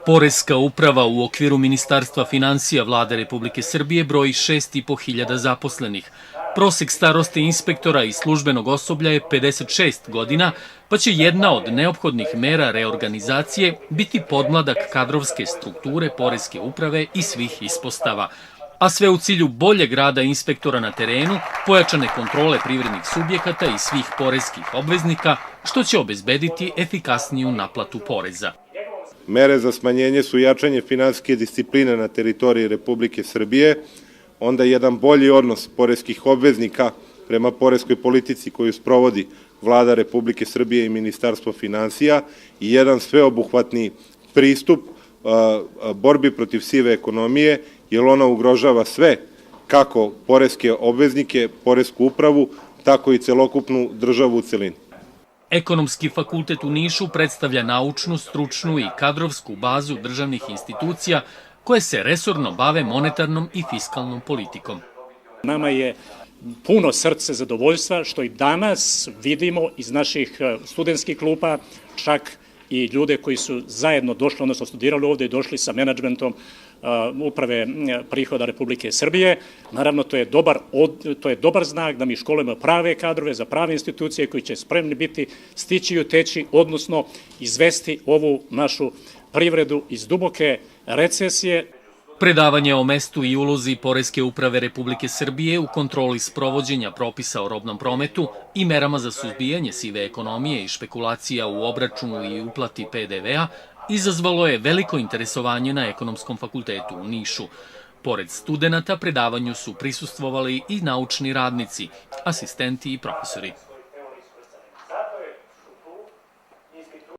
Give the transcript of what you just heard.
Poreska uprava u okviru Ministarstva finansija Vlade Republike Srbije broji 6.500 zaposlenih. Prosek starosti inspektora i službenog osoblja je 56 godina, pa će jedna od neophodnih mera reorganizacije biti podmladak kadrovske strukture Poreske uprave i svih ispostava, a sve u cilju boljeg rada inspektora na terenu, pojačane kontrole privrednih subjekata i svih poreskih obveznika, što će obezbediti efikasniju naplatu poreza. Mere za smanjenje su jačanje finansijske discipline na teritoriji Republike Srbije, onda jedan bolji odnos poreskih obveznika prema poreskoj politici koju sprovodi Vlada Republike Srbije i Ministarstvo finansija i jedan sveobuhvatni pristup borbi protiv sive ekonomije, jer ona ugrožava sve, kako poreske obveznike, poresku upravu, tako i celokupnu državu u celini. Ekonomski fakultet u Nišu predstavlja naučnu, stručnu i kadrovsku bazu državnih institucija koje se resorno bave monetarnom i fiskalnom politikom. Nama je puno srce zadovoljstva što i danas vidimo iz naših studentskih klupa, čak i ljude koji su zajedno došli, odnosno studirali ovde i došli sa menadžmentom uprave prihoda Republike Srbije. Naravno, to je dobar znak da mi školujemo prave kadrove za prave institucije koji će spremni biti, stići i oteći, odnosno izvesti ovu našu privredu iz duboke recesije. Predavanje o mestu i ulozi Poreske uprave Republike Srbije u kontroli sprovođenja propisa o robnom prometu i merama za suzbijanje sive ekonomije i špekulacija u obračunu i uplati PDV-a izazvalo je veliko interesovanje na Ekonomskom fakultetu u Nišu. Pored studenata, predavanju su prisustvovali i naučni radnici, asistenti i profesori.